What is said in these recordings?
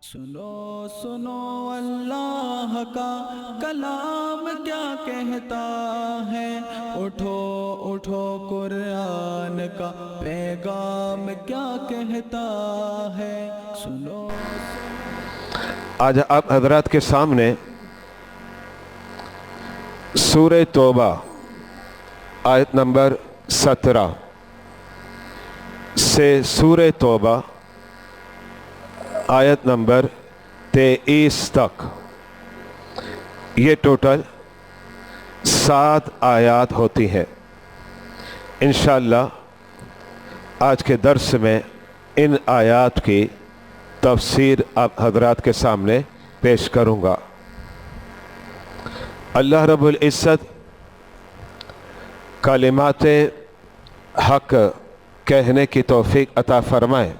سنو سنو اللہ کا کلام کیا کہتا ہے، اٹھو اٹھو قرآن کا پیغام کیا کہتا ہے، سنو۔ آج آپ حضرات کے سامنے سورہ توبہ آیت نمبر 17 سے سورہ توبہ آیت نمبر 23 تک، یہ ٹوٹل 7 آیات ہوتی ہیں۔ انشاءاللہ آج کے درس میں ان آیات کی تفسیر آپ حضرات کے سامنے پیش کروں گا۔ اللہ رب العزت کلمات حق کہنے کی توفیق عطا فرمائے،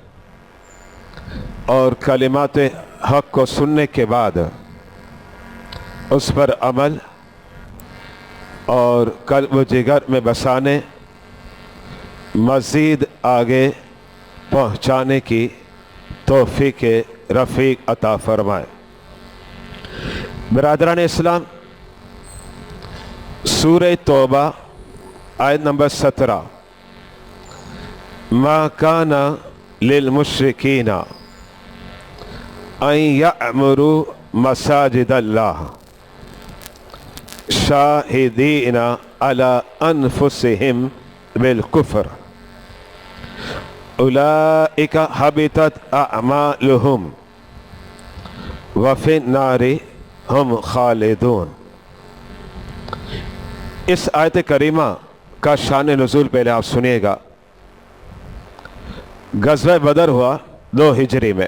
اور کلمات حق کو سننے کے بعد اس پر عمل اور قلب و جگر میں بسانے، مزید آگے پہنچانے کی توفیق رفیق عطا فرمائے۔ برادران اسلام، سورہ توبہ آیت نمبر 17، ما کان للمشرکین ان یعمروا مساجد اللہ شاہدین علی انفسہم بالکفر اولئک حبطت اعمالہم وفی النار ہم خالدون۔ اس آیت کریمہ کا شان نزول پہلے آپ سنیے گا۔ غزوہ بدر ہوا 2 ہجری میں،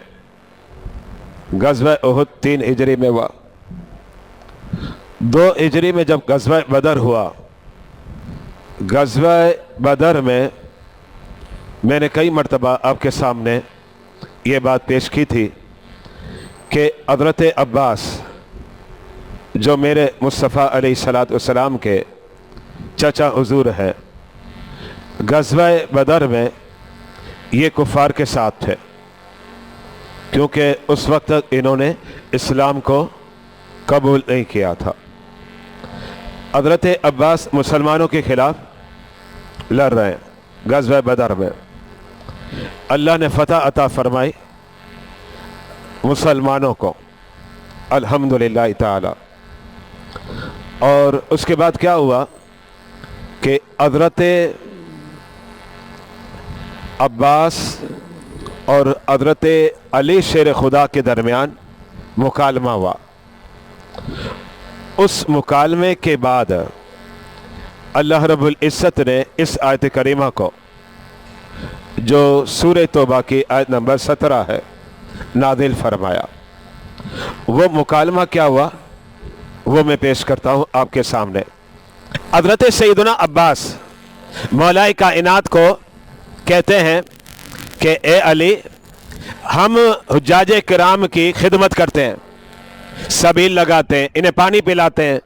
غزوہ احد 3 ہجری میں ہوا۔ 2 ہجری میں جب غزوہ بدر ہوا، غزوہ بدر میں میں نے کئی مرتبہ آپ کے سامنے یہ بات پیش کی تھی کہ حضرت عباس جو میرے مصطفیٰ علیہ السلام کے چچا حضور ہیں، غزوہ بدر میں یہ کفار کے ساتھ تھے، کیونکہ اس وقت تک انہوں نے اسلام کو قبول نہیں کیا تھا۔ حضرت عباس مسلمانوں کے خلاف لڑ رہے ہیں۔ غزوہ بدر میں اللہ نے فتح عطا فرمائی مسلمانوں کو، الحمدللہ تعالی۔ اور اس کے بعد کیا ہوا کہ حضرت عباس اور حضرت علی شیر خدا کے درمیان مکالمہ ہوا۔ اس مکالمے کے بعد اللہ رب العزت نے اس آیت کریمہ کو، جو سورہ توبہ کی آیت نمبر 17 ہے، نازل فرمایا۔ وہ مکالمہ کیا ہوا وہ میں پیش کرتا ہوں آپ کے سامنے۔ حضرت سیدنا عباس مولا کائنات کو کہتے ہیں کہ اے علی، ہم حجاج کرام کی خدمت کرتے ہیں، سبیل لگاتے ہیں، انہیں پانی پلاتے ہیں،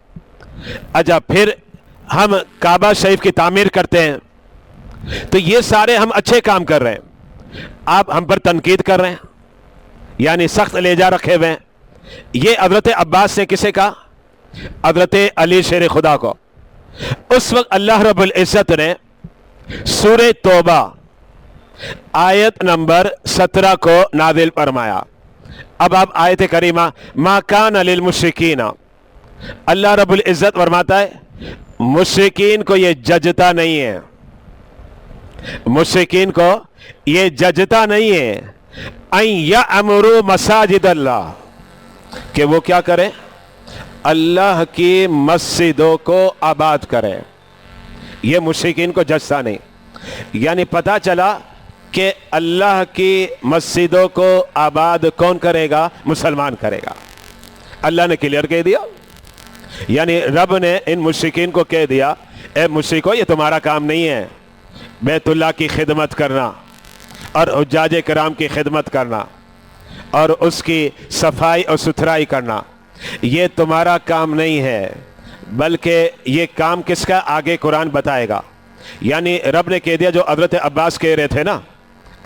اچھا پھر ہم کعبہ شریف کی تعمیر کرتے ہیں، تو یہ سارے ہم اچھے کام کر رہے ہیں، آپ ہم پر تنقید کر رہے ہیں، یعنی سخت لہجہ رکھے ہوئے ہیں۔ یہ حضرت عباس نے کسے کہا؟ حضرت علی شیر خدا کو۔ اس وقت اللہ رب العزت نے سورہ توبہ آیت نمبر 17 کو نازل فرمایا۔ اب آپ آیت کریمہ ما کان للمشرکین، اللہ رب العزت فرماتا ہے مشرکین کو یہ ججتا نہیں ہے، مشرکین کو یہ ججتا نہیں ہے ان یعمروا مساجد اللہ، کہ وہ کیا کریں؟ اللہ کی مسجدوں کو آباد کریں۔ یہ مشرکین کو ججتا نہیں، یعنی پتہ چلا کہ اللہ کی مسجدوں کو آباد کون کرے گا؟ مسلمان کرے گا۔ اللہ نے کلیئر کہہ دیا، یعنی رب نے ان مشرکین کو کہہ دیا اے مشرکو، یہ تمہارا کام نہیں ہے بیت اللہ کی خدمت کرنا اور حجاج کرام کی خدمت کرنا اور اس کی صفائی اور ستھرائی کرنا، یہ تمہارا کام نہیں ہے، بلکہ یہ کام کس کا؟ آگے قرآن بتائے گا۔ یعنی رب نے کہہ دیا جو حضرت عباس کہہ رہے تھے نا،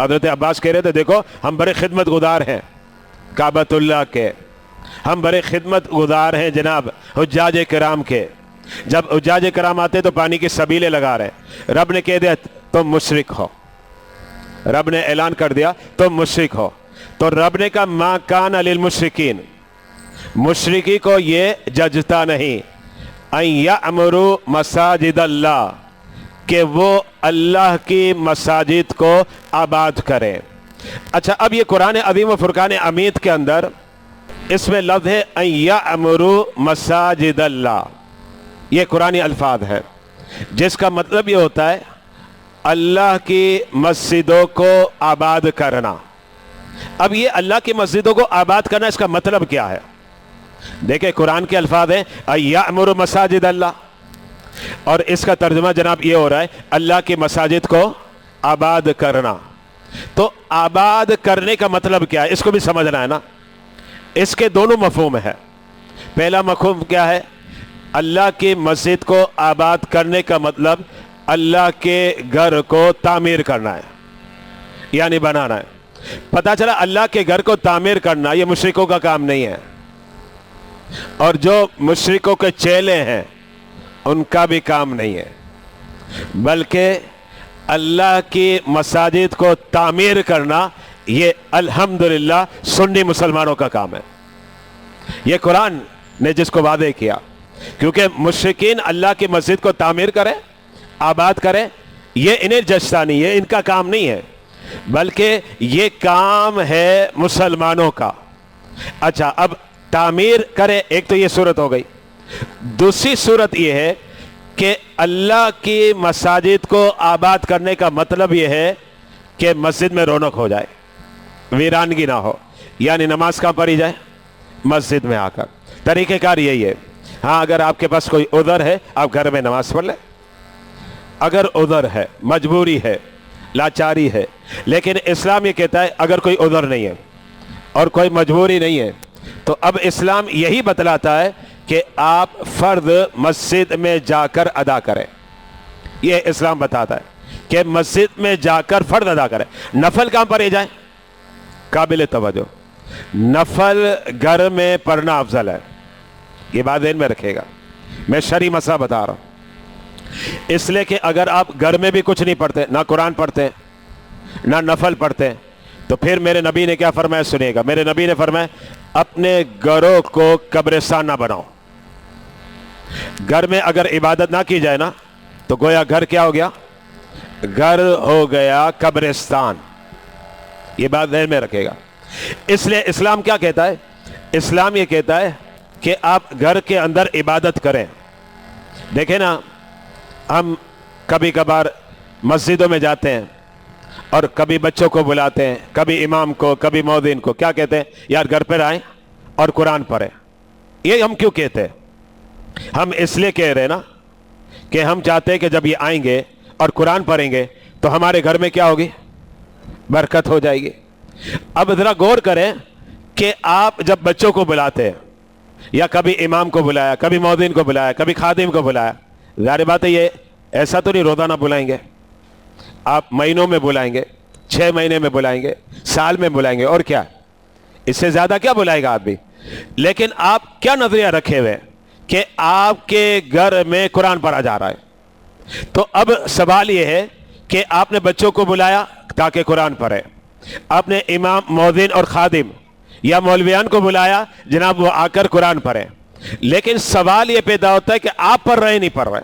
حضرت عباس کہہ رہے تھے دیکھو ہم بڑے خدمت گزار ہیں، काबतुल्लाह के, हम बड़े खिदमत गुजार हैं जनाब हुज्जाज कराम के। जब हुज्जाज कराम आते तो पानी की सबीलें लगा रहे, रब ने कह दिया तुम मुशरिक हो, रब ने ऐलान कर दिया तुम मुशरिक हो। तो रब ने कहा मा कान लिल मुशरिकीन, मुशरिकी को ये जजता नहीं अन यअमुरु मसाजिद अल्लाह, कि वो अल्लाह की मसाजिद को आबाद करें। अच्छा, अब ये कुरान अज़ीम व फुरकान अमीद के अंदर इसमें लफ्ज़ है अन यअमुरु मसाजिद अल्लाह, ये कुरानी अल्फाज है जिसका मतलब ये होता है अल्लाह की मस्जिदों को आबाद करना। अब ये अल्लाह की मस्जिदों को आबाद करना, इसका मतलब क्या है? देखिए कुरान के अल्फाज हैं अन यअमुरु मसाजिद अल्लाह, और इसका तर्जुमा जनाब ये हो रहा है अल्लाह की मसाजिद को आबाद करना। तो आबाद करने का मतलब क्या है, इसको भी समझना है ना। इसके दोनों मफहूम है। पहला मफहूम क्या है? अल्लाह की मस्जिद को आबाद करने का मतलब अल्लाह के घर को तामीर करना है, यानी बनाना है। पता चला अल्लाह के घर को तामीर करना ये मुशरिकों का काम नहीं है, और जो मुशरिकों के चेले हैं उनका भी काम नहीं है, बल्कि अल्लाह की मसाजिद को तामीर करना ये अल्हम्दुलिल्लाह सुन्नी मुसलमानों का काम है। ये कुरान ने जिसको वादे किया, क्योंकि मुशरिकीन अल्लाह की मस्जिद को तामीर करें, आबाद करें, ये इन्हें जचता नहीं है, इनका काम नहीं है, बल्कि ये काम है मुसलमानों का। अच्छा, अब तामीर करें, एक तो ये सूरत हो गई। दूसरी सूरत ये है कि अल्लाह की मसाजिद को आबाद करने का मतलब ये है कि मस्जिद में रौनक हो जाए, वीरानगी ना हो, यानी नमाज कहाँ पढ़ी जाए? मस्जिद में आकर। तरीक़ेकार यही है। हाँ, अगर आपके पास कोई उज़र है आप घर में नमाज पढ़ लें, अगर उज़र है, मजबूरी है, लाचारी है। लेकिन इस्लाम ये कहता है अगर कोई उज़र नहीं है और कोई मजबूरी नहीं है, तो अब इस्लाम यही बतलाता है कि आप फ़र्द मस्जिद में जाकर अदा करें। ये इस्लाम बताता है कि मस्जिद में जाकर फ़र्द अदा करें। नफल कहाँ पढ़े जाए? काबिल तवज्जो, नफल घर में पढ़ना अफजल है। ये बात ध्यान में रखेगा, मैं शरई मसला बता रहा हूँ। इसलिए कि अगर आप घर में भी कुछ नहीं पढ़ते, ना कुरान पढ़ते, ना नफल पढ़ते, तो फिर मेरे नबी ने क्या फरमाया सुनिएगा। मेरे नबी ने फरमाया अपने घरों को कब्रिस्तान ना बनाओ। घर में अगर इबादत ना की जाए ना, तो गोया घर क्या हो गया? घर हो गया कब्रिस्तान। ये बात ध्यान में रखेगा। इसलिए इस्लाम क्या कहता है? इस्लाम ये कहता है कि आप घर के अंदर इबादत करें। देखें ना, हम कभी कभार मस्जिदों में जाते हैं और कभी बच्चों को बुलाते हैं, कभी इमाम को, कभी मौज़िन को, क्या कहते हैं? यार घर पर आएँ और कुरान पढ़ें। ये हम क्यों कहते हैं? हम इसलिए कह रहे हैं ना कि हम चाहते हैं कि जब ये आएंगे और कुरान पढ़ेंगे तो हमारे घर में क्या होगी? बरकत हो जाएगी। अब ज़रा गौर करें कि आप जब बच्चों को बुलाते हैं, या कभी इमाम को बुलाया, कभी मौज़िन को बुलाया, कभी खादिम को बुलाया, ज़ाहिर बात है ये ऐसा तो नहीं रोज़ाना बुलाएंगे, आप महीनों में बुलाएंगे, 6 महीने में बुलाएंगे, साल में बुलाएंगे, और क्या, इससे ज़्यादा क्या बुलाएगा आदमी। लेकिन आप क्या नजरिया रखे हुए कि आपके घर में कुरान पढ़ा जा रहा है। तो अब सवाल ये है कि आपने बच्चों को बुलाया ताकि कुरान पढ़े, आपने इमाम, मौज़िन और खादिम या मौलवियान को बुलाया जनाब वो आकर कुरान पढ़े, लेकिन सवाल ये पैदा होता है कि आप पढ़ रहे नहीं पढ़ रहे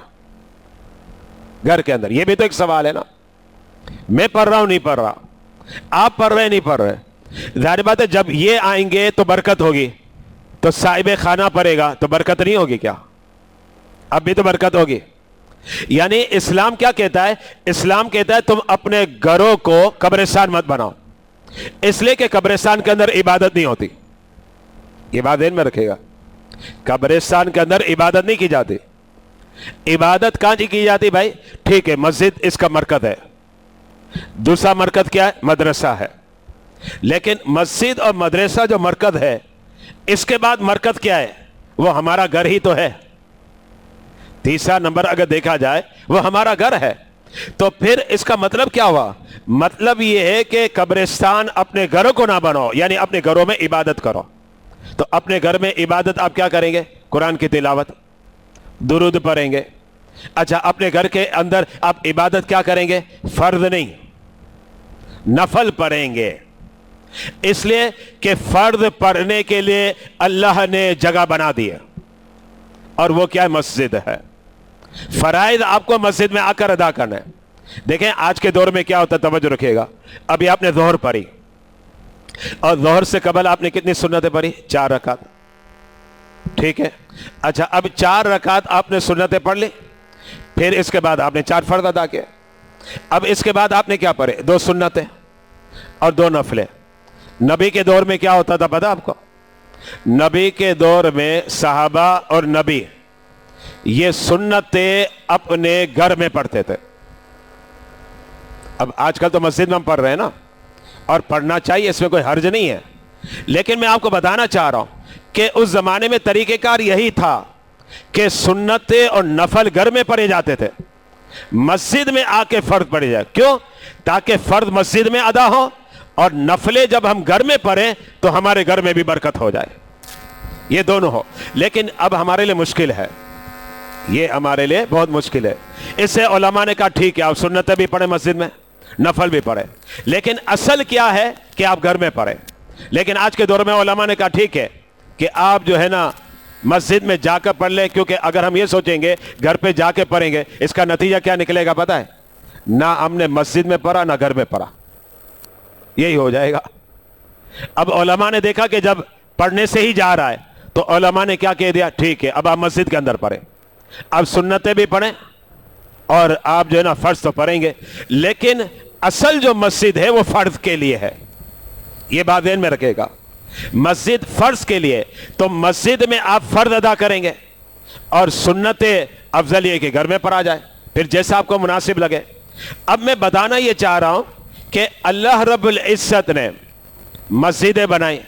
घर के अंदर। ये भी तो एक सवाल है ना, मैं पढ़ रहा हूं नहीं पढ़ रहा, आप पढ़ रहे नहीं पढ़ रहे। जाहिर बात है जब ये आएंगे तो बरकत होगी, तो साहिब खाना पड़ेगा तो बरकत नहीं होगी क्या? अब भी तो बरकत होगी। यानी इस्लाम क्या कहता है? इस्लाम कहता है तुम अपने घरों को कब्रिस्तान मत बनाओ, इसलिए कि कब्रिस्तान के अंदर इबादत नहीं होती। ये बात ध्यान में रखेगा, कब्रिस्तान के अंदर इबादत नहीं की जाती। इबादत कहां की जाती भाई? ठीक है, मस्जिद इसका मरकज है, दूसरा मरकज क्या है? मदरसा है। लेकिन मस्जिद और मदरसा जो मरकज है, इसके बाद मरकज क्या है? वो हमारा घर ही तो है। तीसरा नंबर अगर देखा जाए वो हमारा घर है। تو پھر اس کا مطلب کیا ہوا؟ مطلب یہ ہے کہ قبرستان اپنے گھروں کو نہ بناؤ، یعنی اپنے گھروں میں عبادت کرو۔ تو اپنے گھر میں عبادت آپ کیا کریں گے؟ قرآن کی تلاوت، درود پڑھیں گے۔ اچھا، اپنے گھر کے اندر آپ عبادت کیا کریں گے؟ فرض نہیں، نفل پڑھیں گے، اس لیے کہ فرض پڑھنے کے لیے اللہ نے جگہ بنا دی ہے، اور وہ کیا ہے؟ مسجد ہے۔ فرائض آپ کو مسجد میں آ کر ادا کرنا ہے۔ دیکھیں آج کے دور میں کیا ہوتا ہے، توجہ رکھیے گا۔ ابھی آپ نے ظہر پڑھی، اور ظہر سے قبل آپ نے کتنی سنتیں پڑھی؟ 4 رکعت، ٹھیک ہے۔ اچھا، اب 4 رکعت آپ نے سنتیں پڑھ لی، پھر اس کے بعد آپ نے 4 فرض ادا کیے۔ اب اس کے بعد آپ نے کیا پڑھے؟ 2 سنتیں اور 2 نفلیں۔ نبی کے دور میں کیا ہوتا تھا پتہ آپ کو؟ نبی کے دور میں صحابہ اور نبی یہ سنتیں اپنے گھر میں پڑھتے تھے۔ اب آج کل تو مسجد میں ہم پڑھ رہے ہیں نا، اور پڑھنا چاہیے، اس میں کوئی حرج نہیں ہے، لیکن میں آپ کو بتانا چاہ رہا ہوں کہ اس زمانے میں طریقہ کار یہی تھا کہ سنتیں اور نفل گھر میں پڑھے جاتے تھے، مسجد میں آ کے فرض پڑھے جائے۔ کیوں؟ تاکہ فرض مسجد میں ادا ہو، اور نفلیں جب ہم گھر میں پڑھیں تو ہمارے گھر میں بھی برکت ہو جائے، یہ دونوں ہو۔ لیکن اب ہمارے لیے مشکل ہے، یہ ہمارے لیے بہت مشکل ہے۔ اس سے علماء نے کہا ٹھیک ہے آپ سنتیں بھی پڑھیں مسجد میں، نفل بھی پڑھیں، لیکن اصل کیا ہے کہ آپ گھر میں پڑھیں۔ لیکن آج کے دور میں علماء نے کہا ٹھیک ہے کہ آپ جو ہے نا مسجد میں جا کر پڑھ لیں، کیونکہ اگر ہم یہ سوچیں گے گھر پہ جا کے پڑھیں گے، اس کا نتیجہ کیا نکلے گا پتہ ہے؟ نہ ہم نے مسجد میں پڑھا نہ گھر میں پڑھا، یہی ہو جائے گا۔ اب علماء نے دیکھا کہ جب پڑھنے سے ہی جا رہا ہے تو علماء نے کیا کہہ دیا، ٹھیک ہے اب آپ مسجد کے اندر پڑھیں، اب سنتیں بھی پڑھیں اور آپ جو ہے نا فرض تو پڑھیں گے، لیکن اصل جو مسجد ہے وہ فرض کے لیے ہے، یہ بات ذہن میں رکھے گا۔ مسجد فرض کے لیے، تو مسجد میں آپ فرض ادا کریں گے، اور سنتیں افضل یہ کہ گھر میں پڑھا جائے، پھر جیسا آپ کو مناسب لگے۔ اب میں بتانا یہ چاہ رہا ہوں کہ اللہ رب العزت نے مسجدیں بنائی،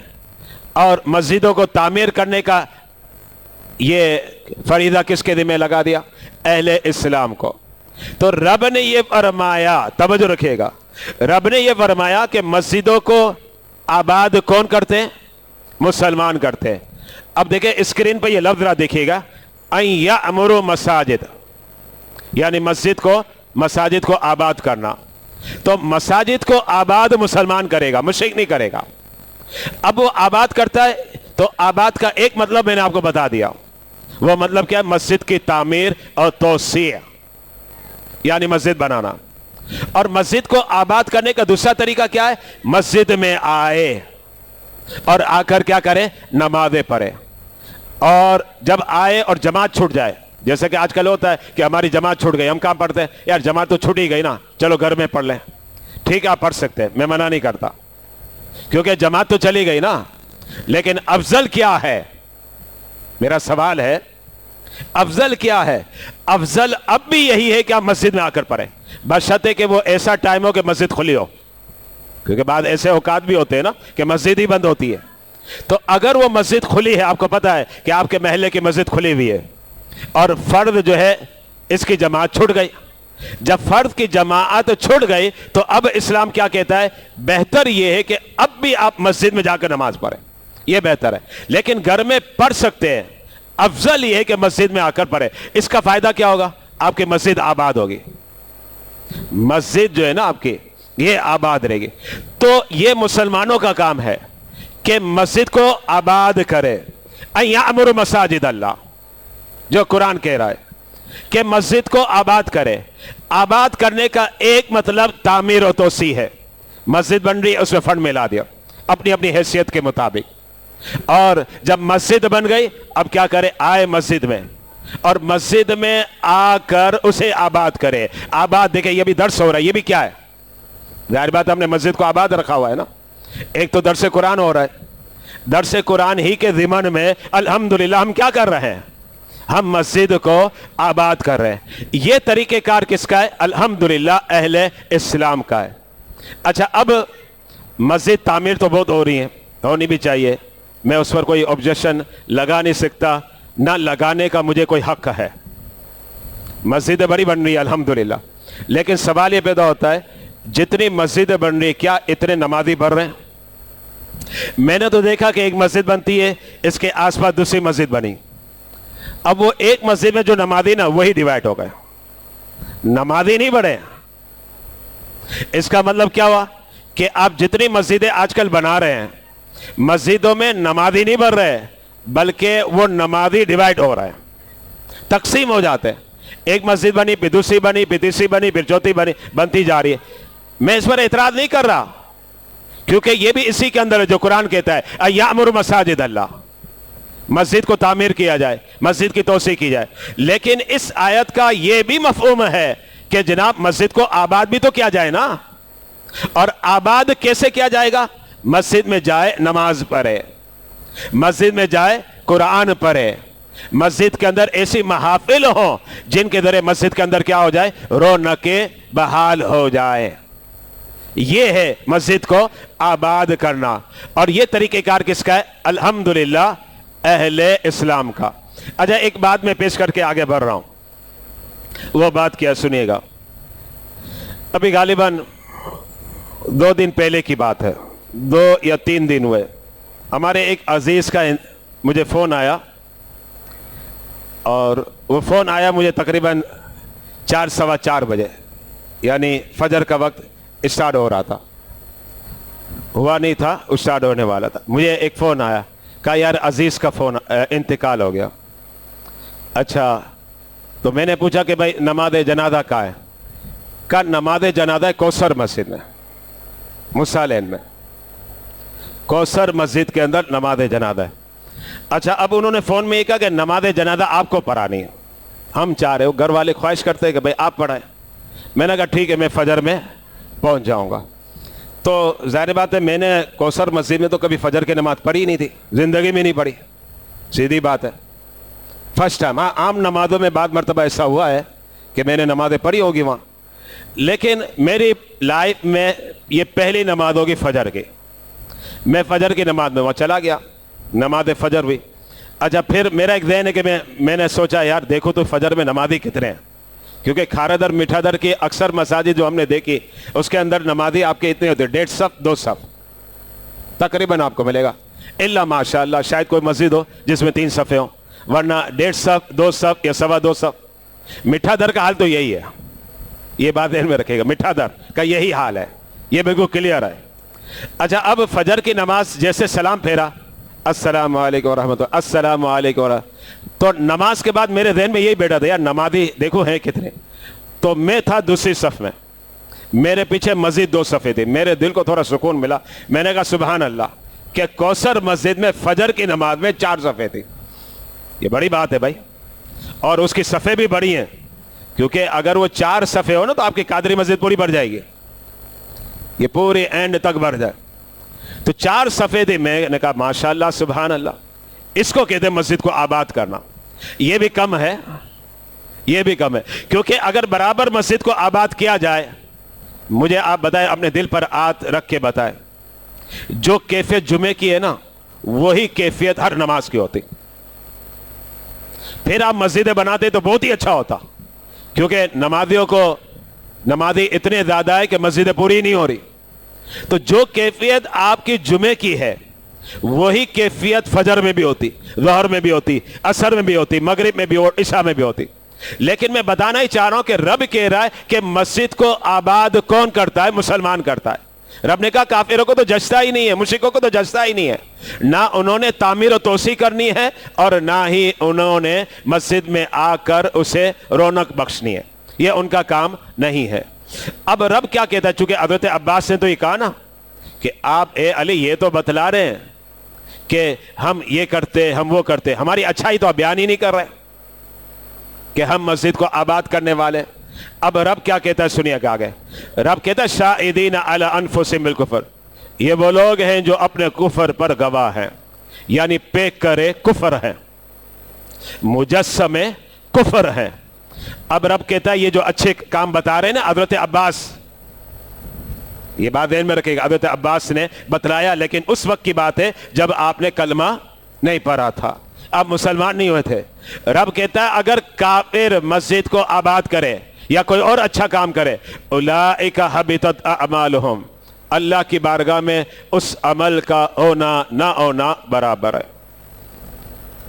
اور مسجدوں کو تعمیر کرنے کا یہ فریضہ کس کے ذمہ لگا دیا؟ اہل اسلام کو۔ تو رب نے یہ فرمایا، توجہ رکھیے گا، رب نے یہ فرمایا کہ مسجدوں کو آباد کون کرتے ہیں؟ مسلمان کرتے ہیں۔ اب دیکھیں اسکرین پہ یہ لفظ رہا، دیکھیے گا، ان یامروا مساجد، یعنی مساجد کو آباد کرنا۔ تو مساجد کو آباد مسلمان کرے گا، مشرک نہیں کرے گا۔ اب وہ آباد کرتا ہے تو آباد کا ایک مطلب میں نے آپ کو بتا دیا، وہ مطلب کیا ہے؟ مسجد کی تعمیر اور توسیع، یعنی مسجد بنانا۔ اور مسجد کو آباد کرنے کا دوسرا طریقہ کیا ہے؟ مسجد میں آئے اور آ کر کیا کریں؟ نمازیں پڑھیں۔ اور جب آئے اور جماعت چھوٹ جائے، جیسے کہ آج کل ہوتا ہے کہ ہماری جماعت چھوٹ گئی، ہم کہاں پڑھتے ہیں؟ یار جماعت تو چھوٹ ہی گئی نا، چلو گھر میں پڑھ لیں۔ ٹھیک ہے آپ پڑھ سکتے ہیں، میں منع نہیں کرتا، کیونکہ جماعت تو چلی گئی نا، لیکن افضل کیا ہے؟ میرا سوال ہے افضل کیا ہے؟ افضل اب بھی یہی ہے کہ آپ مسجد میں آ کر پڑھیں، بشرطے کہ وہ ایسا ٹائم ہو کہ مسجد کھلی ہو، کیونکہ بعد ایسے اوقات بھی ہوتے ہیں نا کہ مسجد ہی بند ہوتی ہے۔ تو اگر وہ مسجد کھلی ہے، آپ کو پتا ہے کہ آپ کے محلے کی مسجد کھلی ہوئی ہے، اور فرض جو ہے اس کی جماعت چھوٹ گئی، جب فرض کی جماعت چھوٹ گئی تو اب اسلام کیا کہتا ہے؟ بہتر یہ ہے کہ اب بھی آپ مسجد میں جا کر نماز پڑھیں، یہ بہتر ہے۔ لیکن گھر میں پڑھ سکتے ہیں، افضل یہ ہے کہ مسجد میں آ کر پڑھیں۔ اس کا فائدہ کیا ہوگا؟ آپ کی مسجد آباد ہوگی، مسجد جو ہے نا آپ کی یہ آباد رہے گی۔ تو یہ مسلمانوں کا کام ہے کہ مسجد کو آباد کرے۔ ان یامروا مساجد اللہ، جو قرآن کہہ رہا ہے کہ مسجد کو آباد کرے۔ آباد کرنے کا ایک مطلب تعمیر و توسیع ہے، مسجد بن رہی ہے اس میں فنڈ ملا دیا اپنی اپنی حیثیت کے مطابق، اور جب مسجد بن گئی اب کیا کرے؟ آئے مسجد میں، اور مسجد میں آ کر اسے آباد کرے۔ آباد دیکھیں یہ بھی درس ہو رہا ہے، یہ بھی کیا ہے؟ ظاہر بات ہم نے مسجد کو آباد رکھا ہوا ہے نا، ایک تو درس قرآن ہو رہا ہے، درس قرآن ہی کے ضمن میں الحمدللہ ہم کیا کر رہے ہیں؟ ہم مسجد کو آباد کر رہے ہیں۔ یہ طریقہ کار کس کا ہے؟ الحمدللہ اہل اسلام کا ہے۔ اچھا، اب مسجد تعمیر تو بہت ہو رہی ہیں، ہونی بھی چاہیے، میں اس پر کوئی آبجیکشن لگا نہیں سکتا، نہ لگانے کا مجھے کوئی حق ہے، مسجد بڑی بن رہی ہے الحمدللہ۔ لیکن سوال یہ پیدا ہوتا ہے جتنی مسجدیں بن رہی کیا اتنے نمازی بڑھ رہے ہیں؟ میں نے تو دیکھا کہ ایک مسجد بنتی ہے اس کے آس پاس دوسری مسجد بنی، اب وہ ایک مسجد میں جو نمازی نا وہی ڈیوائڈ ہو گئے، نمازی نہیں بڑھے۔ اس کا مطلب کیا ہوا کہ آپ جتنی مسجدیں آج کل بنا رہے ہیں مسجدوں میں نمازی نہیں بڑھ رہے بلکہ وہ نمازی ڈیوائڈ ہو رہا ہے، تقسیم ہو جاتے ہیں، ایک مسجد بنی پھر دوسری بنی پھر تیسری بنی پھر چوتھی بنی، بنتی جا رہی ہے۔ میں اس پر اعتراض نہیں کر رہا کیونکہ یہ بھی اسی کے اندر ہے جو قرآن کہتا ہے یأمر مساجد اللہ، مسجد کو تعمیر کیا جائے، مسجد کی توسیع کی جائے، لیکن اس آیت کا یہ بھی مفہوم ہے کہ جناب مسجد کو آباد بھی تو کیا جائے نا، اور آباد کیسے کیا جائے گا؟ مسجد میں جائے نماز پڑھے، مسجد میں جائے قرآن پڑھے، مسجد کے اندر ایسی محافل ہوں جن کے ذریعے مسجد کے اندر کیا ہو جائے؟ رونقیں بحال ہو جائے۔ یہ ہے مسجد کو آباد کرنا، اور یہ طریقہ کار کس کا ہے؟ الحمدللہ اہل اسلام کا۔ اچھا ایک بات میں پیش کر کے آگے بڑھ رہا ہوں، وہ بات کیا سنیے گا۔ ابھی غالباً 2 دن پہلے کی بات ہے، 2 یا 3 دن ہوئے، ہمارے ایک عزیز کا مجھے فون آیا، اور وہ فون آیا مجھے تقریباً 4 سوا 4 بجے، یعنی فجر کا وقت اسٹارٹ ہو رہا تھا، ہوا نہیں تھا، اسٹارٹ ہونے والا تھا۔ مجھے ایک فون آیا، کہا یار عزیز کا فون انتقال ہو گیا۔ اچھا تو میں نے پوچھا کہ بھائی نماز جنازہ کہاں ہے؟ کہا نماز جنازہ کوثر مسجد میں، مسالین میں، کوثر مسجد کے اندر نماز جنازہ ہے۔ اچھا اب انہوں نے فون میں یہ کہا کہ نماز جنازہ آپ کو پڑھانی ہے، ہم چاہ رہے ہو، گھر والے خواہش کرتے ہیں کہ بھائی آپ پڑھائیں۔ میں نے کہا ٹھیک ہے میں فجر میں پہنچ جاؤں گا۔ تو ظاہر بات ہے میں نے کوثر مسجد میں تو کبھی فجر کی نماز پڑھی نہیں تھی، زندگی میں نہیں پڑھی، سیدھی بات ہے، فرسٹ ٹائم۔ ہاں عام نمازوں میں بعض مرتبہ ایسا ہوا ہے کہ میں نے نمازیں پڑھی ہوگی وہاں، لیکن میری لائف میں یہ پہلی نماز ہوگی فجر کی۔ میں فجر کی نماز میں وہاں چلا گیا، نماز فجر ہوئی۔ اچھا پھر میرا ایک ذہن ہے کہ میں نے سوچا یار دیکھو تو فجر میں نمازی کتنے ہیں، کیونکہ کھارا در میٹھا در کی اکثر مساجد جو ہم نے دیکھی اس کے اندر نمازی آپ کے اتنے ہوتے ہیں، 1.5 صف 2 صف تقریباً آپ کو ملے گا، الا ماشاء اللہ شاید کوئی مسجد ہو جس میں 3 صفیں ہوں، ورنہ 1.5 صف 2 صف یا سوا 2 صف۔ میٹھا در کا حال تو یہی ہے، یہ بات ذہن میں رکھے گا، میٹھا در کا یہی حال ہے، یہ بالکل کلیئر ہے۔ اچھا اب فجر کی نماز جیسے سلام پھیرا، السلام علیکم ورحمۃ اللہ، السلام علیکم ورحمۃ، تو نماز کے بعد میرے ذہن میں یہی بیٹھا تھا یار نمازی دیکھو ہیں کتنے، تو میں تھا دوسری صف میں، میرے پیچھے مزید 2 صفیں تھے، میرے دل کو تھوڑا سکون ملا، میں نے کہا سبحان اللہ کہ کوثر مسجد میں فجر کی نماز میں 4 صفیں تھی، یہ بڑی بات ہے بھائی، اور اس کی صفیں بھی بڑی ہیں، کیونکہ اگر وہ 4 صفیں ہو نا تو آپ کی قادری مسجد پوری بھر جائے گی، یہ پوری اینڈ تک بھر جائے، تو 4 صفیں تھی، میں نے کہا ماشاءاللہ سبحان اللہ، اس کو کہتے ہیں مسجد کو آباد کرنا۔ یہ بھی کم ہے، یہ بھی کم ہے، کیونکہ اگر برابر مسجد کو آباد کیا جائے، مجھے آپ بتائیں اپنے دل پر ہاتھ رکھ کے بتائیں، جو کیفیت جمعے کی ہے نا وہی کیفیت ہر نماز کی ہوتی، پھر آپ مسجدیں بناتے تو بہت ہی اچھا ہوتا، کیونکہ نمازیوں کو نمازی اتنے زیادہ ہے کہ مسجدیں پوری نہیں ہو رہی، تو جو کیفیت آپ کی جمعے کی ہے وہی کیفیت فجر میں بھی ہوتی، ظہر میں بھی ہوتی، عصر میں بھی ہوتی، مغرب میں بھی اور عشاء میں بھی ہوتی۔ لیکن میں بتانا ہی چاہ رہا ہوں کہ رب کہہ رہا ہے کہ مسجد کو آباد کون کرتا ہے؟ مسلمان کرتا ہے۔ رب نے کہا کافروں کو تو جچتا ہی نہیں ہے، مشرکوں کو تو جچتا ہی نہیں ہے، نہ انہوں نے تعمیر و توسیع کرنی ہے اور نہ ہی انہوں نے مسجد میں آ کر اسے رونق بخشنی ہے، یہ ان کا کام نہیں ہے۔ اب رب کیا کہتا ہے؟ چونکہ حضرت عباس نے تو یہ کہا نا کہ آپ اے علی یہ تو بتلا رہے ہیں کہ ہم یہ کرتے ہم وہ کرتے، ہماری اچھائی تو آپ بیان ہی نہیں کر رہے کہ ہم مسجد کو آباد کرنے والے۔ اب رب کیا کہتا ہے سنیے کہ آگے رب کہتا ہے شاہدین علی انفسہم بالکفر، یہ وہ لوگ ہیں جو اپنے کفر پر گواہ ہیں، یعنی پیک کرے کفر ہیں، مجسمے کفر ہیں۔ اب رب کہتا ہے یہ جو اچھے کام بتا رہے ہیں نا حضرت عباس، یہ بات ذہن میں رکھے گا، حضرت عباس نے بتلایا، لیکن اس وقت کی بات ہے جب آپ نے کلمہ نہیں پڑھا تھا، آپ مسلمان نہیں ہوئے تھے۔ رب کہتا ہے اگر کافر مسجد کو آباد کرے یا کوئی اور اچھا کام کرے، اولئک حبطت اعمالہم، اللہ کی بارگاہ میں اس عمل کا ہونا نہ ہونا برابر ہے،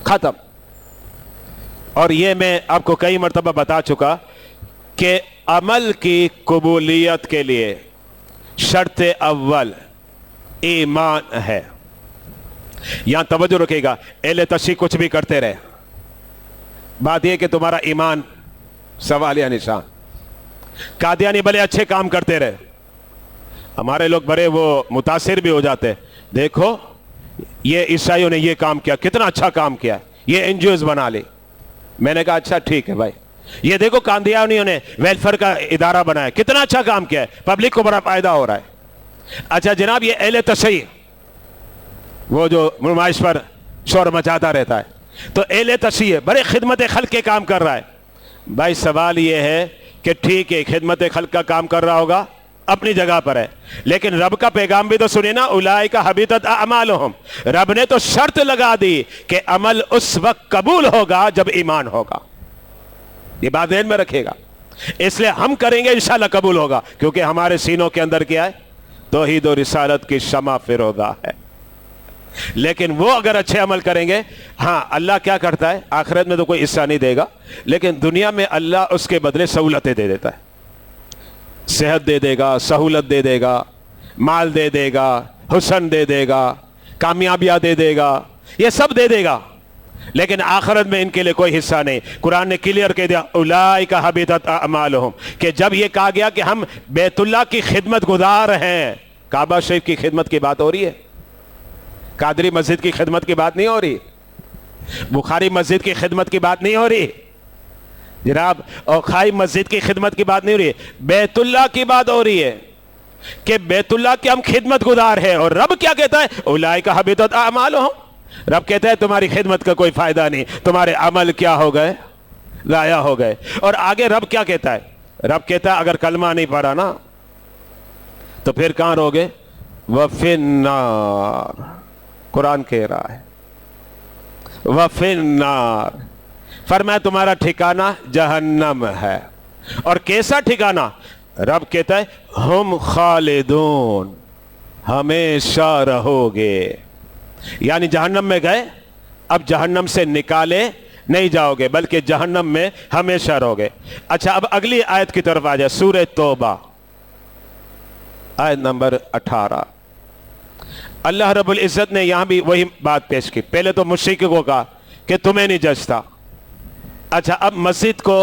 ختم۔ اور یہ میں آپ کو کئی مرتبہ بتا چکا کہ عمل کی قبولیت کے لیے شرط اول ایمان ہے۔ یہاں توجہ رکھے گا، اہل تشیع کچھ بھی کرتے رہے، بات یہ کہ تمہارا ایمان سوالیہ نشان۔ قادیانی بڑے اچھے کام کرتے رہے، ہمارے لوگ بڑے وہ متاثر بھی ہو جاتے، دیکھو یہ عیسائیوں نے یہ کام کیا، کتنا اچھا کام کیا، یہ این جی اوز بنا لی۔ میں نے کہا اچھا ٹھیک ہے بھائی، یہ دیکھو قادیانیوں نے ویلفیئر کا ادارہ بنایا، کتنا اچھا کام کیا ہے، پبلک کو بڑا فائدہ ہو رہا ہے۔ اچھا جناب یہ اہل تشیع وہ جو نمائش پر شور مچاتا رہتا ہے، تو اہل تشیع بڑے خدمت خلق کے کام کر رہا ہے۔ بھائی سوال یہ ہے کہ ٹھیک ہے خدمت خلق کا کام کر رہا ہوگا، اپنی جگہ پر ہے، لیکن رب کا پیغام بھی تو سنیں نا، اولئک حبطت اعمالہم، رب نے تو شرط لگا دی کہ عمل اس وقت قبول ہوگا جب ایمان ہوگا، یہ بات ذہن میں رکھے گا۔ اس لیے ہم کریں گے انشاءاللہ قبول ہوگا، کیونکہ ہمارے سینوں کے اندر کیا ہے، توحید و رسالت کی شمع فروزہ ہے۔ لیکن وہ اگر اچھے عمل کریں گے، ہاں اللہ کیا کرتا ہے، آخرت میں تو کوئی حصہ نہیں دے گا، لیکن دنیا میں اللہ اس کے بدلے سہولتیں دے دیتا ہے، صحت دے دے گا، سہولت دے دے گا، مال دے دے گا، حسن دے دے گا، کامیابیاں دے دے گا، یہ سب دے دے گا، لیکن آخرت میں ان کے لیے کوئی حصہ نہیں۔ قرآن نے کلیئر کہہ دیا اولئک حبطت اعمالہم، کہ جب یہ کہا گیا کہ ہم بیت اللہ کی خدمت گزار ہیں، کعبہ شریف کی خدمت کی بات ہو رہی ہے، قادری مسجد کی خدمت کی بات نہیں ہو رہی، بخاری مسجد کی خدمت کی بات نہیں ہو رہی جناب، اور خائی مسجد کی خدمت کی بات نہیں ہو رہی، بیت اللہ کی بات ہو رہی ہے کہ بیت اللہ کی ہم خدمت گزار ہیں۔ اور رب کیا کہتا ہے، اولئک حبطت اعمالہم، رب کہتا ہے تمہاری خدمت کا کوئی فائدہ نہیں، تمہارے عمل کیا ہو گئے، ضائع ہو گئے۔ اور آگے رب کیا کہتا ہے، رب کہتا ہے اگر کلمہ نہیں پڑھا نا تو پھر کہاں رہوگے، وَفِي النَّارِ، قرآن کہہ رہا ہے وَفِي النَّارِ، فرمایا تمہارا ٹھکانہ جہنم ہے۔ اور کیسا ٹھکانہ، رب کہتا ہے ہم خالدون، ہمیشہ رہو گے، یعنی جہنم میں گئے، اب جہنم سے نکالے نہیں جاؤ گے، بلکہ جہنم میں ہمیشہ رہو گے۔ اچھا اب اگلی آیت کی طرف آ جائے، سورہ توبہ آیت نمبر 18۔ اللہ رب العزت نے یہاں بھی وہی بات پیش کی، پہلے تو مشرکوں کو کہا کہ تمہیں نہیں جچتا، اچھا اب مسجد کو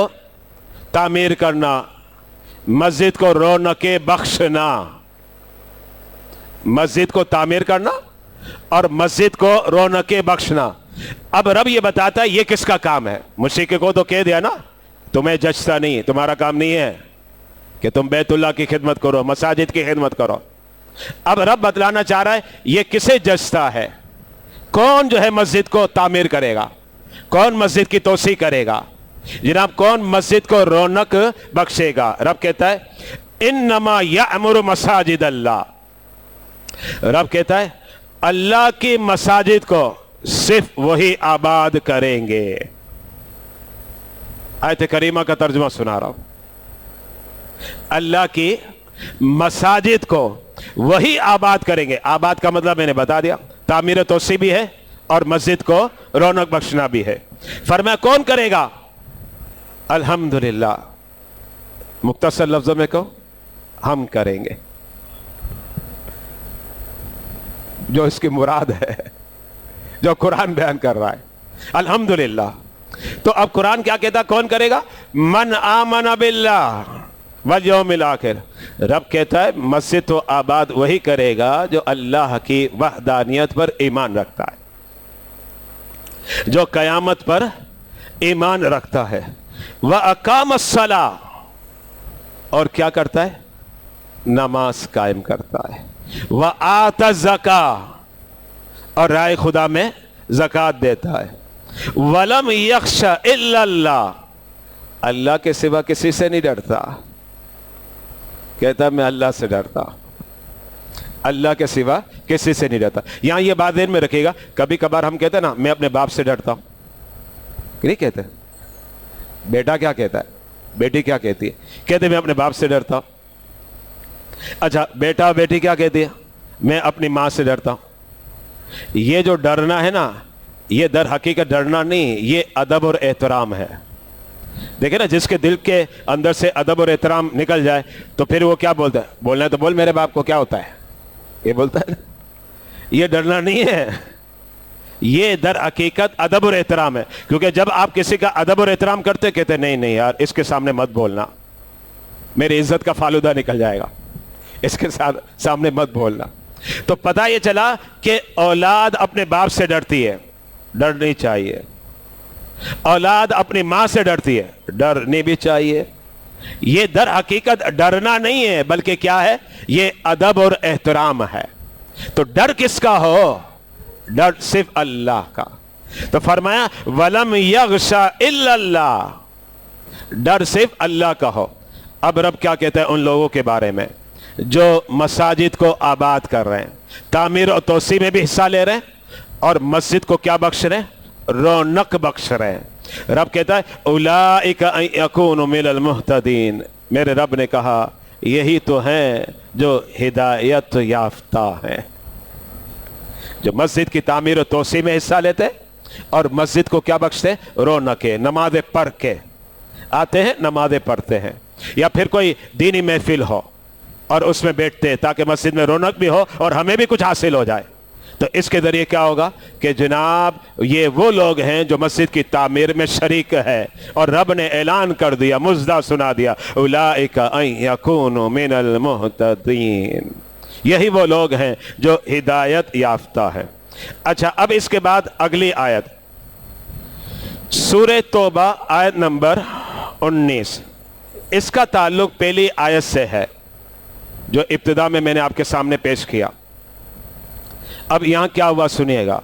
تعمیر کرنا، مسجد کو رونقیں بخشنا، مسجد کو تعمیر کرنا اور مسجد کو رونقیں بخشنا، اب رب یہ بتاتا ہے یہ کس کا کام ہے۔ مشرک کو تو کہہ دیا نا تمہیں جچتا نہیں، تمہارا کام نہیں ہے کہ تم بیت اللہ کی خدمت کرو، مساجد کی خدمت کرو، اب رب بتلانا چاہ رہا ہے یہ کسے جچتا ہے، کون جو ہے مسجد کو تعمیر کرے گا، کون مسجد کی توسیع کرے گا، جناب کون مسجد کو رونق بخشے گا۔ رب کہتا ہے انما یعمر مساجد اللہ، رب کہتا ہے اللہ کی مساجد کو صرف وہی آباد کریں گے۔ آیت کریمہ کا ترجمہ سنا رہا ہوں، اللہ کی مساجد کو وہی آباد کریں گے۔ آباد کا مطلب میں نے بتا دیا، تعمیر توسیع بھی ہے اور مسجد کو رونق بخشنا بھی ہے۔ فرمایا کون کرے گا، الحمدللہ، مختصر لفظوں میں کہو ہم کریں گے، جو اس کی مراد ہے، جو قرآن بیان کر رہا ہے، الحمدللہ۔ تو اب قرآن کیا کہتا، کون کرے گا، من آمن باللہ والیوم الآخر، رب کہتا ہے مسجد تو آباد وہی کرے گا جو اللہ کی وحدانیت پر ایمان رکھتا ہے، جو قیامت پر ایمان رکھتا ہے، وَأَقَامَ الصَّلَاةَ، اور کیا کرتا ہے، نماز قائم کرتا ہے، وَآتَ الزَّكَاةَ، اور رائے خدا میں زکوٰۃ دیتا ہے، وَلَمْ يَخْشَ إِلَّا اللَّهَ، اللہ کے سوا کسی سے نہیں ڈرتا، کہتا میں اللہ سے ڈرتا، اللہ کے سوا کسی سے نہیں ڈرتا۔ یہاں یہ بات ذہن میں رکھے گا، کبھی کبھار ہم کہتے ہیں نا میں اپنے باپ سے ڈرتا ہوں، نہیں کہتے، بیٹا کیا کہتا ہے، बेटी क्या कहती है? कहते मैं अपने बाप से डरता हूं। अच्छा बेटा बेटी क्या कहती है? मैं अपनी माँ से डरता हूं। ये जो डरना है ना, ये दर हकीकत डरना नहीं, ये अदब और एहतराम है। देखे ना, जिसके दिल के अंदर से अदब और एहतराम निकल जाए तो फिर वो क्या बोलता है? बोलना है तो बोल मेरे बाप को, क्या होता है, ये बोलता है। ये डरना नहीं है, ये दर हकीकत अदब और एहतराम है। क्योंकि जब आप किसी का अदब और एहतराम करते, कहते नहीं नहीं यार इसके सामने मत बोलना, मेरी इज्जत का फालूदा निकल जाएगा, इसके सामने मत बोलना। तो पता ये चला कि औलाद अपने बाप से डरती है, डरनी चाहिए। औलाद अपनी मां से डरती है, डरनी भी चाहिए। ये दर हकीकत डरना नहीं है, बल्कि क्या है, ये अदब और एहतराम है। तो डर किसका हो? डर सिर्फ अल्लाह का। तो फरमाया वलम यगशा इल्लल्लाह, डर सिर्फ अल्लाह का हो। अब रब क्या कहता है उन लोगों के बारे में जो मसाजिद को आबाद कर रहे हैं, तामीर और तोसी में भी हिस्सा ले रहे हैं, और मस्जिद को क्या बख्श रहे हैं? रौनक बख्श रहे हैं। रब कहता है उलाइका अन यकूनु मिनल मुहतदीन, मेरे रब ने कहा यही तो हैं जो हिदायत याफ्ता हैं, जो मस्जिद की तामीर और तोसी में हिस्सा लेते और मस्जिद को क्या बख्शते? रौनकें, नमाज़ें पढ़ के आते हैं, नमाज़ें पढ़ते हैं, या फिर कोई दीनी महफिल हो और उसमें बैठते हैं ताकि मस्जिद में रौनक भी हो और हमें भी कुछ हासिल हो जाए। तो इसके ज़रिए क्या होगा कि जनाब ये वो लोग हैं जो मस्जिद की तामीर में शरीक है, और रब ने ऐलान कर दिया, मुज़दा सुना दिया, उलाइका अन यकूनु मिनल मुहतदीन, यही वो लोग हैं जो हिदायत याफ्ता है। अच्छा अब इसके बाद अगली आयत, सूरह तौबा आयत नंबर 19, इसका ताल्लुक पहली आयत से है जो इब्तिदा में मैंने आपके सामने पेश किया। अब यहां क्या हुआ सुनिएगा।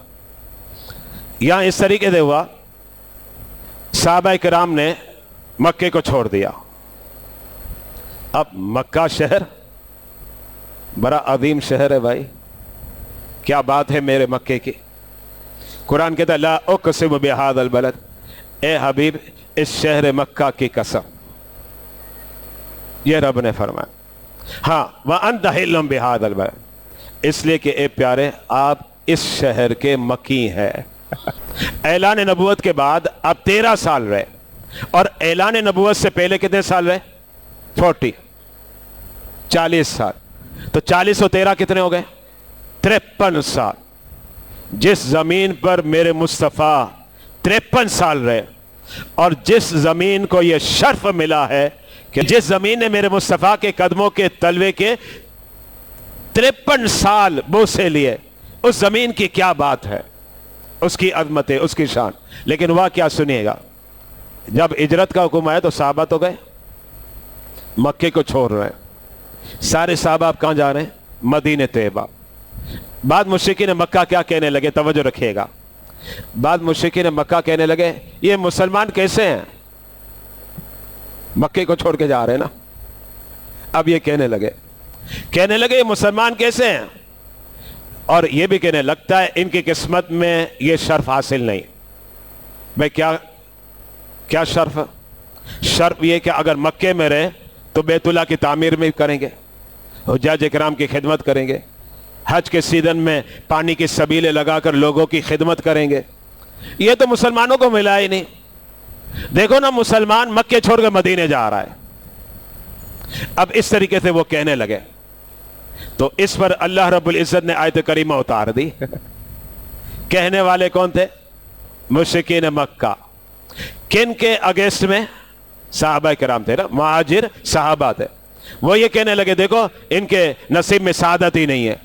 यहां इस तरीके से हुआ, सहाबा किराम ने मक्के को छोड़ दिया। अब मक्का शहर बड़ा अजीम शहर है भाई, क्या बात है मेरे मक्के की। कुरान कहता है ला उक़सिमु बिहाज़ल बलद, ए हबीब इस शहर मक्का की कसम, ये रब ने फरमाया। हाँ व अंता हिल्लुम बिहाज़ल बलद, इसलिए कि ए प्यारे आप इस शहर के मक्की हैं। ऐलान नबूवत के बाद आप 13 साल रहे, और ऐलान नबूवत से पहले कितने साल रहे? 40 साल। तो 40 और 13 कितने हो गए? 53 साल। जिस जमीन पर मेरे मुस्तफ़ा 53 साल रहे, और जिस जमीन को यह शर्फ मिला है कि जिस जमीन ने मेरे मुस्तफ़ा के कदमों के तलवे के 53 साल बोसे लिए, उस जमीन की क्या बात है, उसकी अजमत है, उसकी शान। लेकिन वह क्या सुनिएगा, जब हिजरत का हुक्म आया तो साहबा तो गए, मक्के को छोड़ रहे हैं सारे साहबा। आप कहां जा रहे हैं? मदीने तैयबा। बाद मुशरिकीन मक्का क्या कहने लगे, तवज्जो रखिएगा। बाद मुशरिकीन मक्का कहने लगे ये मुसलमान कैसे हैं, मक्के को छोड़ के जा रहे हैं ना। अब ये कहने लगे ये मुसलमान कैसे हैं, और ये भी कहने लगता है इनकी किस्मत में ये शर्फ हासिल नहीं। भाई क्या शर्फ? शर्फ ये कि अगर मक्के में रहे तो बैतुल्लाह की तामीर में करेंगे, हुज्जाज इकराम की खिदमत करेंगे, हज के सीजन में पानी की सबीलें लगाकर लोगों की खिदमत करेंगे। ये तो मुसलमानों को मिला ही नहीं। देखो ना, मुसलमान मक्के छोड़कर मदीने जा रहा है। अब इस तरीके से वो कहने लगे, तो इस पर अल्लाह रब्बुल इज्जत ने आयत करीमा उतार दी। कहने वाले कौन थे? मुशरिकीन मक्का। किन के अगेंस्ट में? साहबा किराम थे ना, मुहाजिर साहबा थे। वो ये कहने लगे देखो इनके नसीब में सादत ही नहीं है,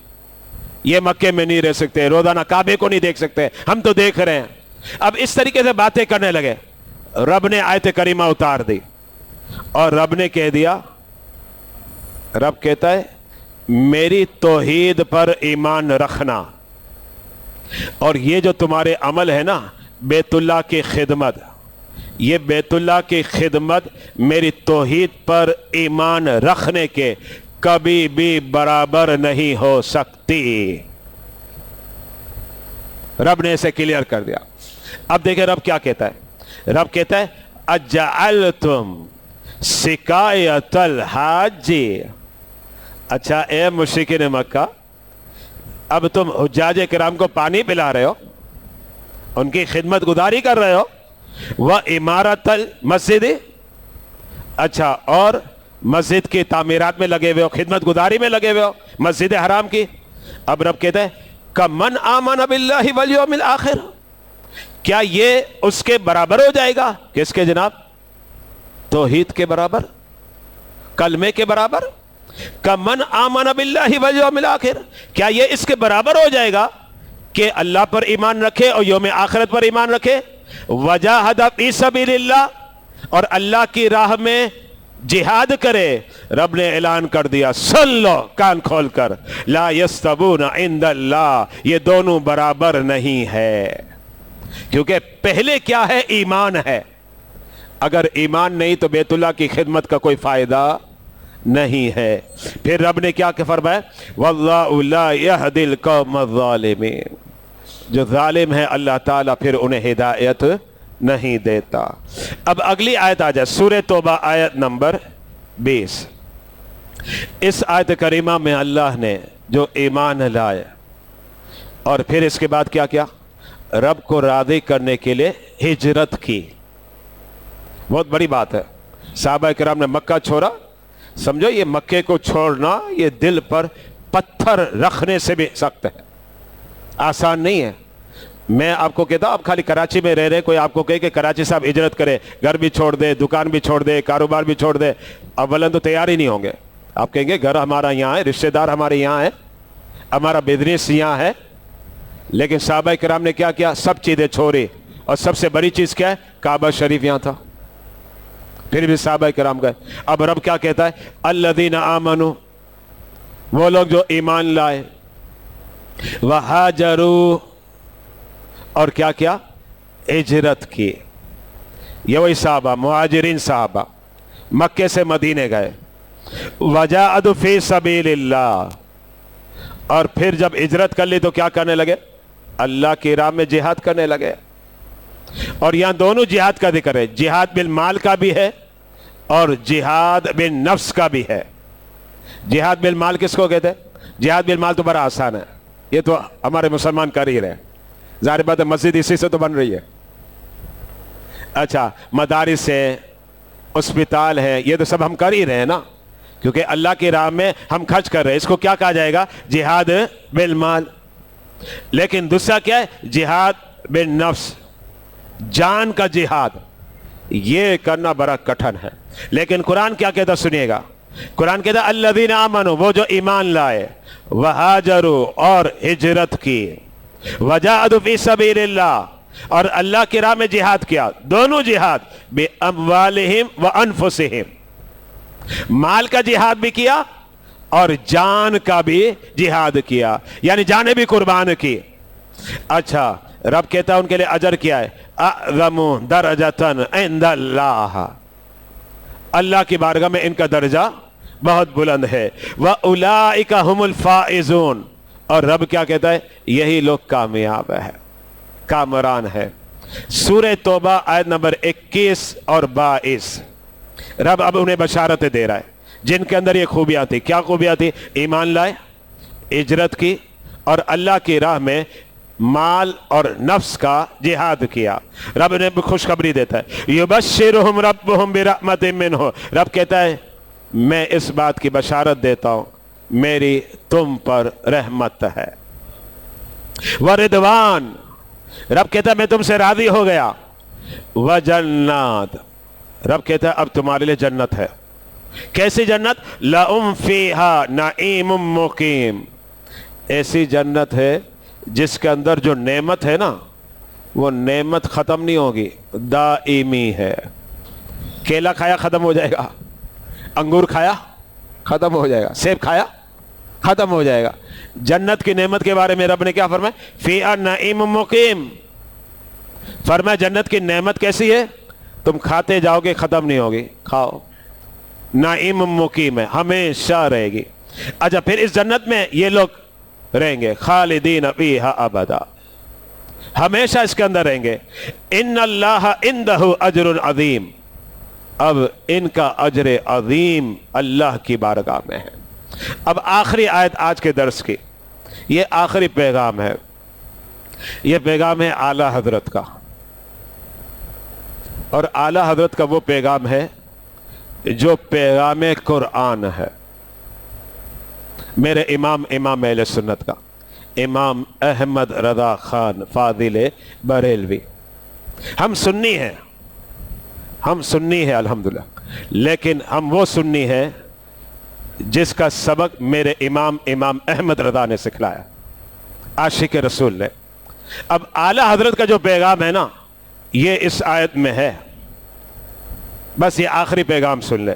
ये मक्के में नहीं रह सकते, रोजाना काबे को नहीं देख सकते, हम तो देख रहे हैं। अब इस तरीके से बातें करने लगे। रब ने आयत करीमा उतार दी, और रब ने कह दिया, रब कहता है मेरी तौहीद पर ईमान रखना, और ये जो तुम्हारे अमल है ना बैतुल्लाह की खिदमत, ये बैतुल्लाह की खिदमत मेरी तौहीद पर ईमान रखने के कभी भी बराबर नहीं हो सकती। रब ने इसे क्लियर कर दिया। अब देखें रब क्या कहता है। रब कहता है अजअलतुम सिकायत हाजी। अच्छा ए मुशरिकीन मक्का, अब तुम हुज्जाज किराम को पानी पिला रहे हो, उनकी खिदमत गुजारी कर रहे हो, वह इमारत मस्जिद, अच्छा और मस्जिद की तामीरात में लगे हुए हो, खिदमत गुजारी में लगे हुए हो मस्जिद हराम की। अब रब कहते हैं कमन आमन बिल्लाहि वल यौमिल आखिर, क्या ये उसके बराबर हो जाएगा? किसके जनाब? तौहीद के बराबर, कलमे के बराबर। कमन आमन बिल्लाहि वल यौमिल आखिर, क्या ये इसके बराबर हो जाएगा कि अल्लाह पर ईमान रखे और यौम आखिरत पर ईमान रखे? वजाहद फी सबीलिल्लाह, और अल्लाह की राह में जिहाद करे। रब ने ऐलान कर दिया, सुन लो कान खोल कर, ला यस्तबूना इंदल्लाह, ये दोनों बराबर नहीं है। क्योंकि पहले क्या है? ईमान है। अगर ईमान नहीं तो बैतुल्लाह की खिदमत का कोई फायदा नहीं है। फिर रब ने क्या फरमाया? वल्लाहु ला यहदिल कौमज़्ज़ालिमीन, जो जालिम है अल्लाह ताला फिर उन्हें हिदायत नहीं देता। अब अगली आयत आ जाए, सूरह तौबा आयत नंबर 20। इस आयत करीमा में अल्लाह ने जो ईमान लाए और फिर इसके बाद क्या किया? रब को राज़ी करने के लिए हिजरत की। बहुत बड़ी बात है। सहाबा किराम ने मक्का छोड़ा। समझो ये मक्के को छोड़ना ये दिल पर पत्थर रखने से भी सख्त है, आसान नहीं है। मैं आपको कहता हूं, आप खाली कराची में रह रहे, कोई आपको कहे कि कराची साहब हिजरत करे, घर भी छोड़ दे, दुकान भी छोड़ दे, कारोबार भी छोड़ दे, अव्वलन तो तैयार ही नहीं होंगे। आप कहेंगे घर हमारा यहाँ है, रिश्तेदार हमारे यहाँ है, हमारा बिजनेस यहाँ है। लेकिन सहाबा किराम ने क्या किया? सब चीज़ें छोड़ी, और सबसे बड़ी चीज़ क्या है? काबा शरीफ यहाँ था, फिर भी सहाबा किराम गए। अब रब क्या कहता है? अल्लज़ीना आमनू, वो लोग जो ईमान लाए, वहाजरू, और क्या क्या? हिजरत की। ये वही साहबा, मुहाजिरीन साहबा, मक्के से मदीने गए। वजाअदु फी सबीलिल्लाह, और फिर जब हिजरत कर ली तो क्या करने लगे? अल्लाह की राह में जिहाद करने लगे। और यहां दोनों जिहाद का जिक्र है, जिहाद बिल माल का भी है और जिहाद बिन नफ्स का भी है। जिहाद बिल माल किसको कहते हैं? जिहाद बिल माल तो बड़ा आसान है, ये तो हमारे मुसलमान कर ही रहे। ज़ाहिर बात है, मस्जिद इसी से तो बन रही है। अच्छा, मदारिस है, अस्पताल है, ये तो सब हम कर ही रहे हैं ना, क्योंकि अल्लाह की राह में हम खर्च कर रहे हैं। इसको क्या कहा जाएगा? जिहाद बिल माल। लेकिन दूसरा क्या है? जिहाद बिन नफ्स, जान का जिहाद, ये करना बड़ा कठिन है। लेकिन कुरान क्या कहता? सुनिएगा, कुरान कहता अल्लज़ीना आमनू, वो जो ईमान लाए, वहाजरू, और हिजरत की, वजाअदु फी सबीलिल्लाह, और अल्लाह की राह में जिहाद किया। दोनों जिहाद, बि अम्वालिहिम व अनफुसिहिम, माल का जिहाद भी किया और जान का भी जिहाद किया, यानी जाने भी कुर्बान की। अच्छा, रब कहता है उनके लिए अजर क्या है? अज़मु दरजतन इंदल्लाह, अल्लाह की बारगाह में इनका दर्जा बहुत बुलंद है। व उलाइका हुमुल फाइजून, और रब क्या कहता है? यही लोग कामयाब है, कामरान है। सूरह तौबा आयत नंबर 21 और 22, रब अब उन्हें बशारतें दे रहा है जिनके अंदर ये खूबियाँ थी। क्या खूबियाँ थी? ईमान लाए, हिजरत की, और अल्लाह की राह में माल और नफ्स का जिहाद किया। रब ने खुशखबरी देता है, युबश्शिरुहुम रब्बुहुम बिरहमतिम मिन्हु, रब कहता है मैं इस बात की बशारत देता हूँ, मेरी तुम पर रहमत है। व रिदवान, रब कहता है मैं तुमसे राजी हो गया। व जन्नत, रब कहता है अब तुम्हारे लिए जन्नत है। कैसी जन्नत? लहुम फीहा नईमुम मुकीम, ऐसी जन्नत है जिसके अंदर जो नेमत है ना, वो नेमत खत्म नहीं होगी, दाईमी है। केला खाया खत्म हो जाएगा, अंगूर खाया खत्म हो जाएगा, सेब खाया खत्म हो जाएगा। जन्नत की नेमत के बारे में रब ने क्या फरमाया? फीहा नईमुम मुकीम, फरमाया जन्नत की नेमत कैसी है? तुम खाते जाओगे खत्म नहीं होगी, खाओ। नईम मुकीम है, हमेशा रहेगी। अच्छा, फिर इस जन्नत में ये लोग रहेंगे, खालिदीन फीहा अबदा, हमेशा इसके अंदर रहेंगे। इन्नल्लाह इंदहु अजरुन अजीम, اب इनका अजर अजीम अल्लाह की बारगाह में है। अब आखिरी आयत आज के दर्स की, ये आखिरी पैगाम है, ये पैगाम है आला हजरत का। और आला हजरत का वो पैगाम है जो पैगाम कुरान है। मेरे इमाम अहले सुन्नत का इमाम अहमद रज़ा खान फादिल बरेलवी। हम सुन्नी हैं, हम सुन्नी है अल्हम्दुलिल्लाह, लेकिन हम वो सुन्नी है जिसका सबक मेरे इमाम अहमद रज़ा ने सिखलाया, आशिक रसूल ने। अब आला हजरत का जो पैगाम है ना, ये इस आयत में है। बस ये आखिरी पैगाम सुन ले।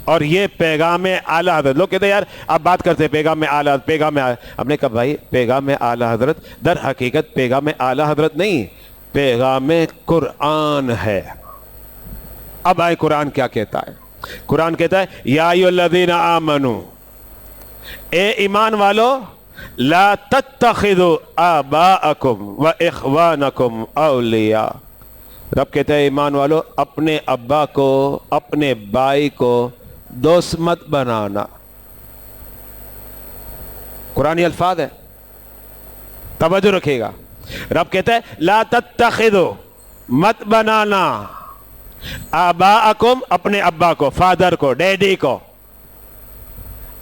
और ये पैगाम आला हजरत, लोग कहते हैं यार आप बात करते हैं पैगाम आला, पैगाम हमने कहा भाई पैगाम आला हजरत दर हकीकत पैगाम आला हजरत नहीं, पैगाम कुरान है। अब आए कुरान क्या कहता है। कुरान कहता है या अय्युहल्लज़ीना आमनू, ए ईमान वालो, ला तत्तखिदू आबाअकुम व इख्वानकुम औलिया। रब कहता है ईमान वालो, अपने अब्बा को अपने भाई को दोस्त मत बनाना। कुरानी अल्फाज है, तवज्जो रखिएगा। रब कहता है ला तत्तखिदू, मत बनाना, आबाअकुम, अपने अब्बा को, फादर को, डैडी को।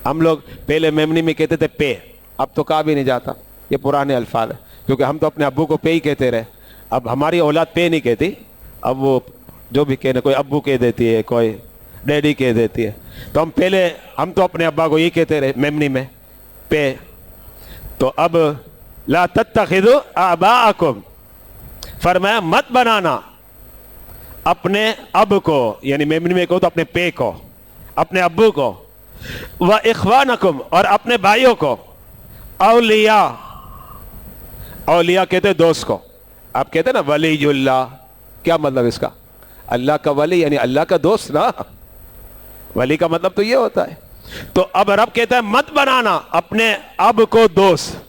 हम लोग पहले मेमनी में कहते थे पे, अब तो कहा भी नहीं जाता, ये पुराने अल्फाज है, क्योंकि हम तो अपने अब्बू को पे ही कहते रहे। अब हमारी औलाद पे नहीं कहती, अब वो जो भी कहने, कोई अब्बू कह देती है, कोई डैडी कह देती है। तो हम तो अपने अब्बा को यही कहते रहे मेमनी में पे। तो अब ला तत्तखिदू आबाअकुम, फरमाया मत बनाना अपने अब को, यानी मेमनी में कहो तो अपने पे को, अपने अब्बू को, व इख्वानकुम, और अपने भाइयों को, औलिया, औलिया कहते दोस्त को। आप कहते ना वलीयुल्लाह, क्या मतलब इसका? अल्लाह का वली यानी अल्लाह का दोस्त ना, वली का मतलब तो ये होता है। तो अब रब कहता है मत बनाना अपने अब को दोस्त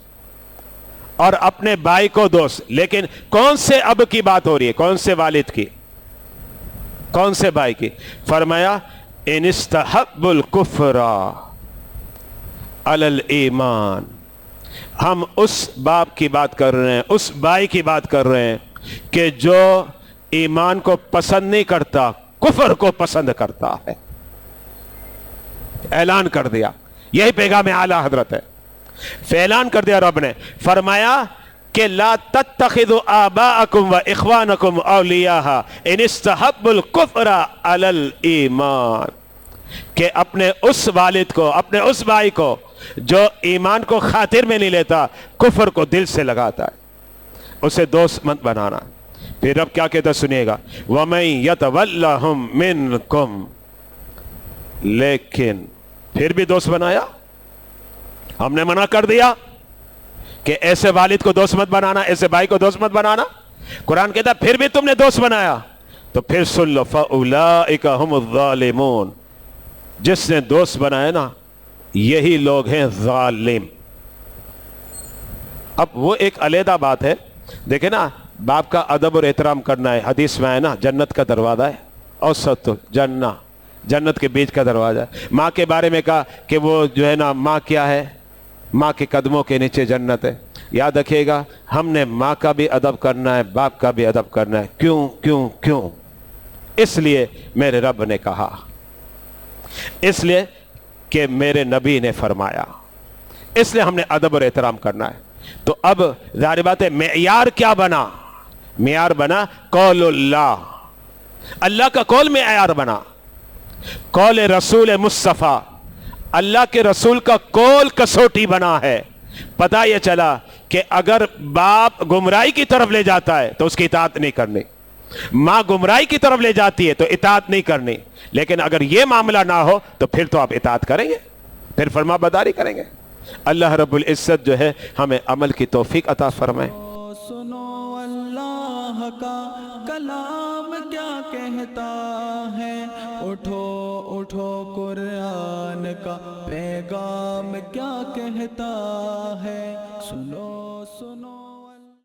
और अपने भाई को दोस्त। लेकिन कौन से अब की बात हो रही है, कौन से वालिद की, कौन से भाई की? फरमाया इनिस्तहब्बुल कुफ्रा अलल ईमान। हम उस बाप की बात कर रहे हैं, उस भाई की बात कर रहे हैं कि जो ईमान को पसंद नहीं करता, कुफर को पसंद करता है। ऐलान कर दिया, यही पैगाम आला हजरत है। ऐलान कर दिया रब ने, फरमाया कि ला तत्तखिदू आबाअकुम व इख्वानकुम औलिया इन इस्तहब्बुल कुफ्रा अलल ईमान, कि अपने उस वालिद को, अपने उस भाई को जो ईमान को खातिर में नहीं लेता, कुफर को दिल से लगाता है, उसे दोस्त मत बनाना। फिर अब क्या कहता सुनिएगा, वमन यतवल्लहुम मिनकुम, लेकिन फिर भी दोस्त बनाया। हमने मना कर दिया कि ऐसे वालिद को दोस्त मत बनाना, ऐसे भाई को दोस्त मत बनाना। कुरान कहता फिर भी तुमने दोस्त बनाया, तो फिर सुन लो, फउलाइका हुमुज़ ज़ालिमून, जिसने दोस्त बनाया ना यही लोग हैं जालिम। अब वो एक अलहदा बात है, देखे ना, बाप का अदब और एहतराम करना है। हदीस में है ना, जन्नत का दरवाज़ा है, औसत जन्ना, जन्नत के बीच का दरवाज़ा है। माँ के बारे में कहा कि वो जो है ना, माँ क्या है, माँ के कदमों के नीचे जन्नत है। याद रखिएगा, हमने माँ का भी अदब करना है, बाप का भी अदब करना है। क्यों क्यों क्यों? इसलिए मेरे रब ने कहा, इसलिए कि मेरे नबी ने फरमाया, इसलिए हमने अदब और एहतराम करना है। तो अब ज़ाहिर बात है, मेयार क्या बना? मेयार बना कौलुल्लाह, अल्लाह का कौल मेयार बना, कौल रसूल मुस्तफ़ा, अल्लाह के रसूल का कौल कसौटी बना है। पता यह चला कि अगर बाप गुमराही की तरफ ले जाता है तो उसकी इताअत नहीं करनी, माँ गुमराही की तरफ ले जाती है तो इताअत नहीं करनी। लेकिन अगर ये मामला ना हो तो फिर तो आप इताअत करेंगे, फिर फरमाबरदारी करेंगे। अल्लाह रब्बुल इज्जत जो है हमें अमल की तौफीक अता फरमाए। सुनो अल्लाह का कलाम क्या कहता है, उठो उठो कुरान का पैगाम क्या कहता है। सुनो सुनो